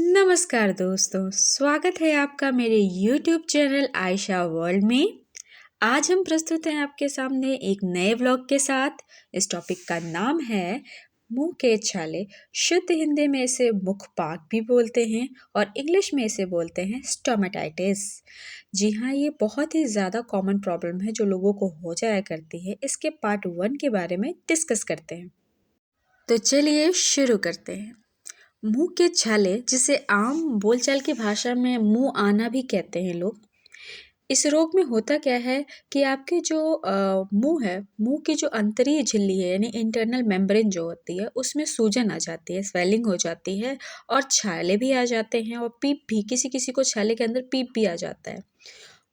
नमस्कार दोस्तों, स्वागत है आपका मेरे YouTube चैनल आयशा वर्ल्ड में। आज हम प्रस्तुत हैं आपके सामने एक नए व्लॉग के साथ। इस टॉपिक का नाम है मुंह के छाले। शुद्ध हिंदी में इसे मुखपाक भी बोलते हैं और इंग्लिश में इसे बोलते हैं स्टोमेटाइटिस। जी हाँ, ये बहुत ही ज़्यादा कॉमन प्रॉब्लम है जो लोगों को हो जाया करती है। इसके पार्ट 1 के बारे में डिस्कस करते हैं। तो चलिए शुरू करते हैं। मुंह के छाले, जिसे आम बोलचाल की भाषा में मुंह आना भी कहते हैं लोग। इस रोग में होता क्या है कि आपके जो मुंह है, मुंह की जो अंतरीय झिल्ली है यानी इंटरनल मेम्ब्रेन जो होती है, उसमें सूजन आ जाती है, स्वेलिंग हो जाती है और छाले भी आ जाते हैं और पीप भी, किसी किसी को छाले के अंदर पीप भी आ जाता है।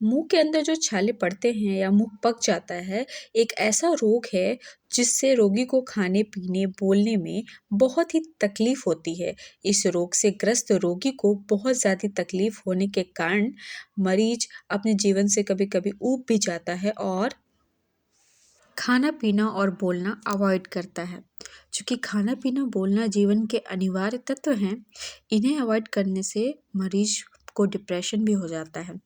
मुंह के अंदर जो छाले पड़ते हैं या मुंह पक जाता है, एक ऐसा रोग है जिससे रोगी को खाने पीने बोलने में बहुत ही तकलीफ होती है। इस रोग से ग्रस्त रोगी को बहुत ज़्यादा तकलीफ होने के कारण मरीज अपने जीवन से कभी कभी ऊब भी जाता है और खाना पीना और बोलना अवॉइड करता है। चूँकि खाना पीना बोलना जीवन के अनिवार्य तत्व हैं, इन्हें अवॉइड करने से मरीज को डिप्रेशन भी हो जाता है।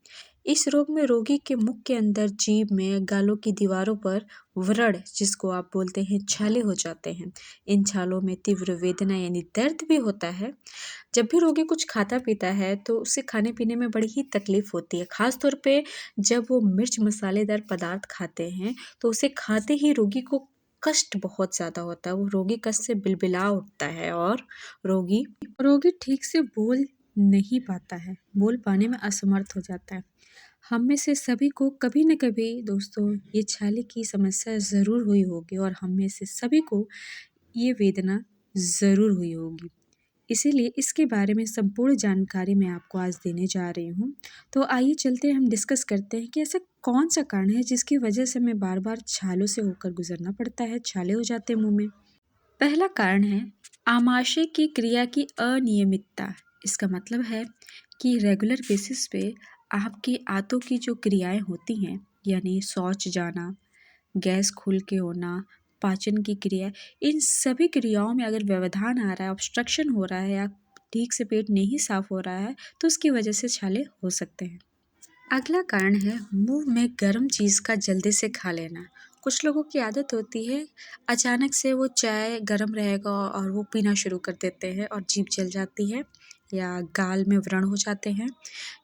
इस रोग में रोगी के मुख के अंदर, जीभ में, गालों की दीवारों पर व्रण, जिसको आप बोलते हैं, छाले हो जाते हैं। इन छालों में तीव्र वेदना यानी दर्द भी होता है। जब भी रोगी कुछ खाता पीता है तो उसे खाने पीने में बड़ी ही तकलीफ होती है, खास तौर पे जब वो मिर्च मसालेदार पदार्थ खाते हैं तो उसे खाते ही रोगी को कष्ट बहुत ज़्यादा होता है। वो रोगी कष्ट से बिलबिला उठता है और रोगी रोगी ठीक से बोल नहीं पाता है, बोल पाने में असमर्थ हो जाता है। हम में से सभी को कभी न कभी दोस्तों ये छाले की समस्या ज़रूर हुई होगी और हम में से सभी को ये वेदना ज़रूर हुई होगी। इसीलिए इसके बारे में संपूर्ण जानकारी मैं आपको आज देने जा रही हूँ। तो आइए चलते हैं, हम डिस्कस करते हैं कि ऐसा कौन सा कारण है जिसकी वजह से हमें बार बार छालों से होकर गुजरना पड़ता है, छाले हो जाते हैं मुंह में। पहला कारण है आमाशय की क्रिया की अनियमितता। इसका मतलब है कि रेगुलर बेसिस पे आपकी आंतों की जो क्रियाएं होती हैं, यानी शौच जाना, गैस खुल के होना, पाचन की क्रिया, इन सभी क्रियाओं में अगर व्यवधान आ रहा है, ऑब्स्ट्रक्शन हो रहा है या ठीक से पेट नहीं साफ हो रहा है तो उसकी वजह से छाले हो सकते हैं। अगला कारण है मुंह में गर्म चीज़ का जल्दी से खा लेना। कुछ लोगों की आदत होती है, अचानक से वो चाय गर्म रहेगा और वो पीना शुरू कर देते हैं और जीभ जल जाती है या गाल में व्रण हो जाते हैं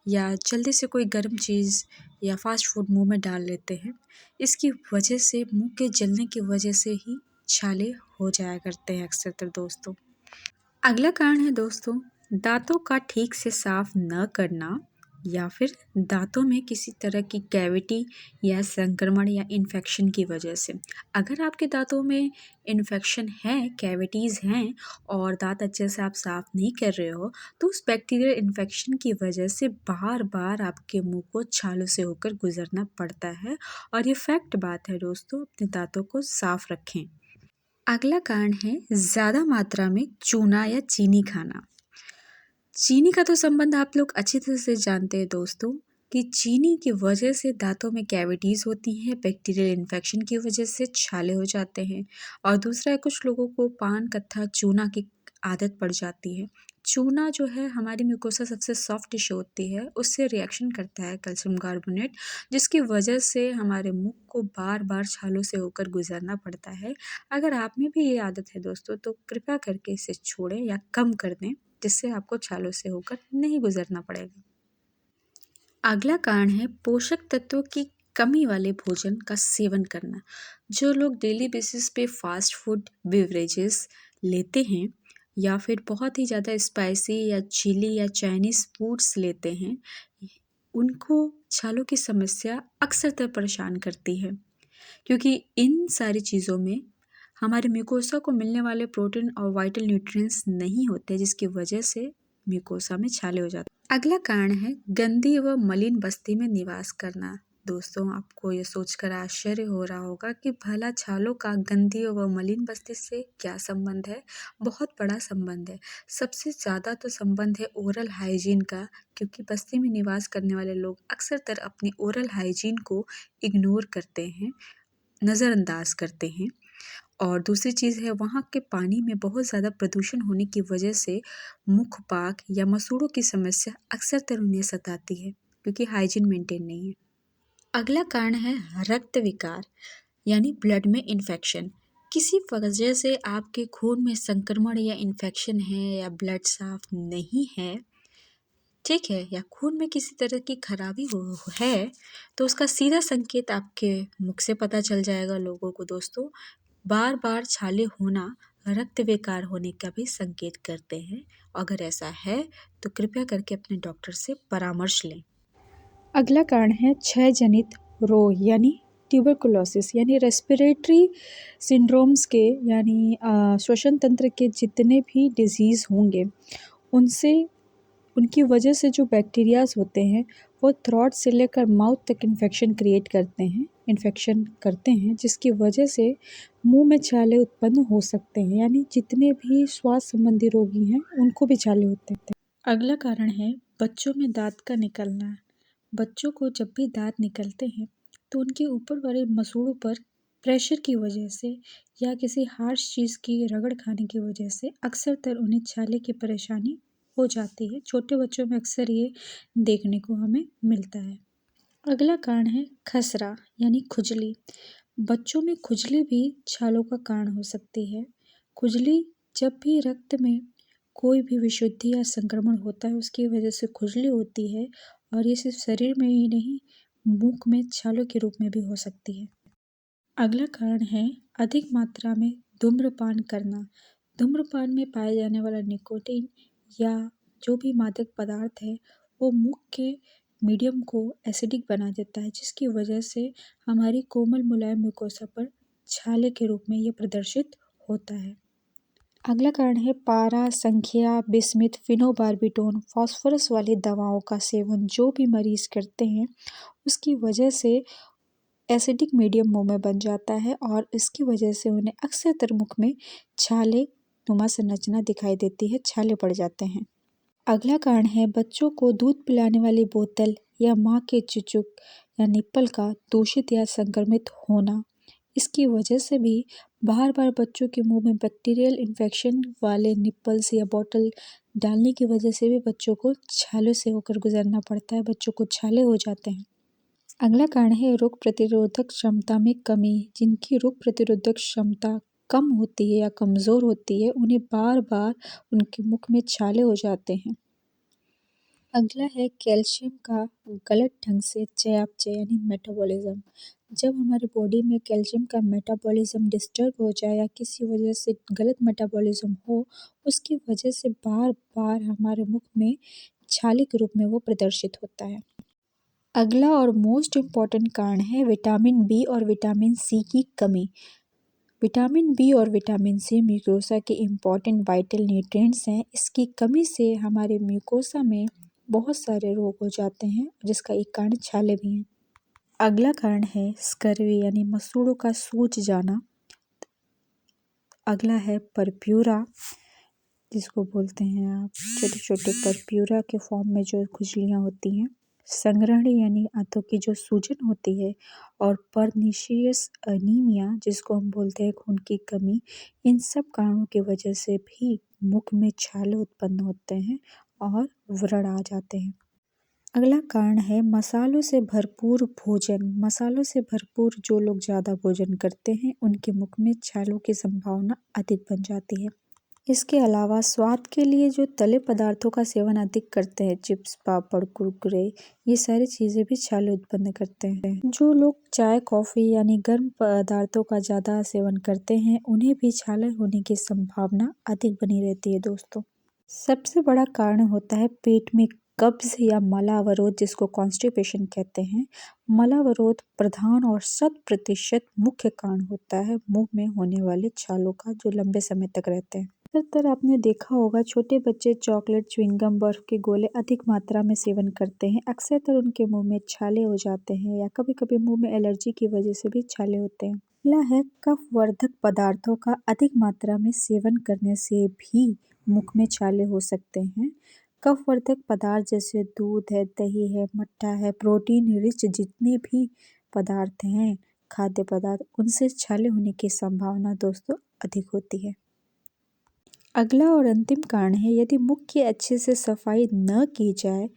या जल्दी से कोई गर्म चीज़ या फास्ट फूड मुंह में डाल लेते हैं। इसकी वजह से, मुंह के जलने की वजह से ही छाले हो जाया करते हैं अक्सर दोस्तों। अगला कारण है दोस्तों दांतों का ठीक से साफ न करना या फिर दांतों में किसी तरह की कैविटी या संक्रमण या इन्फेक्शन की वजह से। अगर आपके दांतों में इन्फेक्शन है, कैविटीज़ हैं और दांत अच्छे से आप साफ नहीं कर रहे हो तो उस बैक्टीरियल इन्फेक्शन की वजह से बार बार आपके मुंह को छालों से होकर गुजरना पड़ता है। और ये फैक्ट बात है दोस्तों, अपने दांतों को साफ रखें। अगला कारण है ज़्यादा मात्रा में चूना या चीनी खाना। चीनी का तो संबंध आप लोग अच्छी तरह से जानते हैं दोस्तों कि चीनी की वजह से दांतों में कैविटीज़ होती हैं, बैक्टीरियल इन्फेक्शन की वजह से छाले हो जाते हैं। और दूसरा है, कुछ लोगों को पान कत्था चूना की आदत पड़ जाती है। चूना जो है, हमारी म्यूकोसा सबसे सॉफ्ट टिश्यू होती है, उससे रिएक्शन करता है कैल्शियम कार्बोनेट, जिसकी वजह से हमारे मुंह को बार बार छालों से होकर गुजरना पड़ता है। अगर आप में भी ये आदत है दोस्तों तो कृपया करके इसे छोड़ें या कम कर दें, जिससे आपको छालों से होकर नहीं गुजरना पड़ेगा। अगला कारण है पोषक तत्वों की कमी वाले भोजन का सेवन करना। जो लोग डेली बेसिस पे फास्ट फूड बेवरेजेस लेते हैं या फिर बहुत ही ज़्यादा स्पाइसी या चिली या चाइनीज़ फूड्स लेते हैं, उनको छालों की समस्या अक्सर परेशान करती है, क्योंकि इन सारी चीज़ों में हमारे म्यूकोसा को मिलने वाले प्रोटीन और वाइटल न्यूट्रिएंट्स नहीं होते, जिसकी वजह से म्यूकोसा में छाले हो जाते हैं। अगला कारण है गंदी व मलिन बस्ती में निवास करना। दोस्तों, आपको ये सोचकर आश्चर्य हो रहा होगा कि भला छालों का गंदी व मलिन बस्ती से क्या संबंध है। बहुत बड़ा संबंध है। सबसे ज़्यादा तो संबंध है ओरल हाइजीन का, क्योंकि बस्ती में निवास करने वाले लोग अक्सर अपनी ओरल हाइजीन को इग्नोर करते हैं, नज़रअंदाज करते हैं और दूसरी चीज़ है वहाँ के पानी में बहुत ज़्यादा प्रदूषण होने की वजह से मुखपाक या मसूड़ों की समस्या अक्सरतर उन्हें सताती है क्योंकि हाइजीन मेंटेन नहीं है। अगला कारण है रक्त विकार यानी ब्लड में इन्फेक्शन। किसी वजह से आपके खून में संक्रमण या इन्फेक्शन है या ब्लड साफ नहीं है, ठीक है, या खून में किसी तरह की खराबी हो है, तो उसका सीधा संकेत आपके मुख से पता चल जाएगा लोगों को दोस्तों। बार बार छाले होना रक्त विकार होने का भी संकेत करते हैं। अगर ऐसा है तो कृपया करके अपने डॉक्टर से परामर्श लें। अगला कारण है क्षय जनित रोग यानी ट्यूबरकुलोसिस यानी रेस्पिरेटरी सिंड्रोम्स के यानी श्वसन तंत्र के जितने भी डिजीज़ होंगे उनसे उनकी वजह से जो बैक्टीरियाज होते हैं वो थ्रोट से लेकर माउथ तक इन्फेक्शन करते हैं जिसकी वजह से मुंह में छाले उत्पन्न हो सकते हैं। यानी जितने भी स्वास्थ्य संबंधी रोगी हैं उनको भी छाले होते हैं। अगला कारण है बच्चों में दांत का निकलना। बच्चों को जब भी दांत निकलते हैं तो उनके ऊपर वाले मसूड़ों पर प्रेशर की वजह से या किसी हार्श चीज़ की रगड़ खाने की वजह से अक्सरतर उन्हें छाले की परेशानी हो जाती है। छोटे बच्चों में अक्सर ये देखने को हमें मिलता है। अगला कारण है खसरा यानी खुजली। बच्चों में खुजली भी छालों का कारण हो सकती है। खुजली जब भी रक्त में कोई भी विशुद्धि या संक्रमण होता है उसकी वजह से खुजली होती है और ये सिर्फ शरीर में ही नहीं मुख में छालों के रूप में भी हो सकती है। अगला कारण है अधिक मात्रा में धूम्रपान करना। धूम्रपान में पाए जाने वाला निकोटीन या जो भी मादक पदार्थ है वो मुख के मीडियम को एसिडिक बना देता है जिसकी वजह से हमारी कोमल मुलायम म्यूकोसा पर छाले के रूप में ये प्रदर्शित होता है। अगला कारण है पारा, संख्या, बिस्मिथ, फिनोबार्बिटोन, फास्फोरस वाली दवाओं का सेवन जो भी मरीज करते हैं उसकी वजह से एसिडिक मीडियम मुंह में बन जाता है और इसकी वजह से उन्हें अक्सर मुख में छाले नुमा संरचना दिखाई देती है, छाले पड़ जाते हैं। अगला कारण है बच्चों को दूध पिलाने वाली बोतल या माँ के चुचुक या निप्पल का दूषित या संक्रमित होना। इसकी वजह से भी बार बार बच्चों के मुंह में बैक्टीरियल इन्फेक्शन वाले निप्पल्स या बॉटल डालने की वजह से भी बच्चों को छालों से होकर गुजरना पड़ता है, बच्चों को छाले हो जाते हैं। अगला कारण है रोग प्रतिरोधक क्षमता में कमी। जिनकी रोग प्रतिरोधक क्षमता कम होती है या कमज़ोर होती है उन्हें बार बार उनके मुख में छाले हो जाते हैं। अगला है कैल्शियम का गलत ढंग से चयापचय यानी मेटाबॉलिज्म। जब हमारी बॉडी में कैल्शियम का मेटाबॉलिज्म डिस्टर्ब हो जाए या किसी वजह से गलत मेटाबॉलिज्म हो उसकी वजह से बार बार हमारे मुख में छाले के रूप में वो प्रदर्शित होता है। अगला और मोस्ट इम्पॉर्टेंट कारण है विटामिन बी और विटामिन सी की कमी। विटामिन बी और विटामिन सी म्यूकोसा के इम्पॉर्टेंट वाइटल न्यूट्रिएंट्स हैं। इसकी कमी से हमारे म्यूकोसा में बहुत सारे रोग हो जाते हैं जिसका एक कारण छाले भी हैं। अगला कारण है स्कर्वी यानी मसूड़ों का सूज जाना। अगला है परप्यूरा जिसको बोलते हैं आप छोटे छोटे परप्यूरा के फॉर्म में जो खुजलियाँ होती हैं। संग्रहणी यानी आंतों की जो सूजन होती है और परनीशियस अनीमिया जिसको हम बोलते हैं खून की कमी। इन सब कारणों की वजह से भी मुख में छाले उत्पन्न होते हैं और व्रण आ जाते हैं। अगला कारण है मसालों से भरपूर भोजन। मसालों से भरपूर जो लोग ज़्यादा भोजन करते हैं उनके मुख में छालों की संभावना अधिक बन जाती है। इसके अलावा स्वाद के लिए जो तले पदार्थों का सेवन अधिक करते हैं, चिप्स, पापड़, कुरकुरे, ये सारी चीज़ें भी छाले उत्पन्न करते हैं। जो लोग चाय, कॉफ़ी यानी गर्म पदार्थों का ज़्यादा सेवन करते हैं उन्हें भी छाले होने की संभावना अधिक बनी रहती है दोस्तों। सबसे बड़ा कारण होता है पेट में कब्ज या मलावरोध जिसको कॉन्स्टिपेशन कहते हैं। मलावरोध प्रधान और 100% मुख्य कारण होता है मुंह में होने वाले छालों का जो लंबे समय तक रहते हैं। अक्सर आपने देखा होगा छोटे बच्चे चॉकलेट, च्युइंगम, बर्फ के गोले अधिक मात्रा में सेवन करते हैं। अक्सर उनके मुंह में छाले हो जाते हैं या कभी कभी मुंह में एलर्जी की वजह से भी छाले होते हैं। अगला है कफवर्धक पदार्थों का अधिक मात्रा में सेवन करने से भी मुख में छाले हो सकते हैं। कफवर्धक पदार्थ जैसे दूध है, दही है, मट्ठा है, प्रोटीन रिच जितने भी पदार्थ हैं खाद्य पदार्थ उनसे छाले होने की संभावना दोस्तों अधिक होती है। अगला और अंतिम कारण है, यदि मुख की अच्छे से सफाई न की जाए,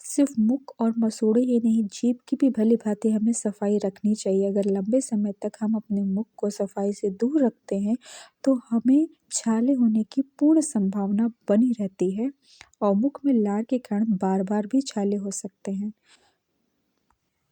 सिर्फ मुख और मसूड़े ही नहीं, जीभ की भी भली भांति हमें सफाई रखनी चाहिए। अगर लंबे समय तक हम अपने मुख को सफाई से दूर रखते हैं तो हमें छाले होने की पूर्ण संभावना बनी रहती है और मुख में लार के कारण बार बार भी छाले हो सकते हैं।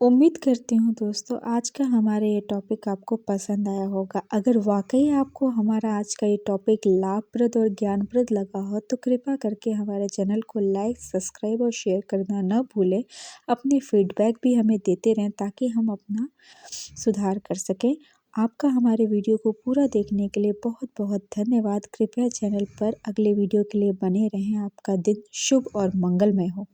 उम्मीद करती हूँ दोस्तों आज का हमारा ये टॉपिक आपको पसंद आया होगा। अगर वाकई आपको हमारा आज का ये टॉपिक लाभप्रद और ज्ञानप्रद लगा हो तो कृपया करके हमारे चैनल को लाइक, सब्सक्राइब और शेयर करना न भूलें। अपनी फीडबैक भी हमें देते रहें ताकि हम अपना सुधार कर सकें। आपका हमारे वीडियो को पूरा देखने के लिए बहुत बहुत धन्यवाद। कृपया चैनल पर अगले वीडियो के लिए बने रहें। आपका दिन शुभ और मंगलमय हो।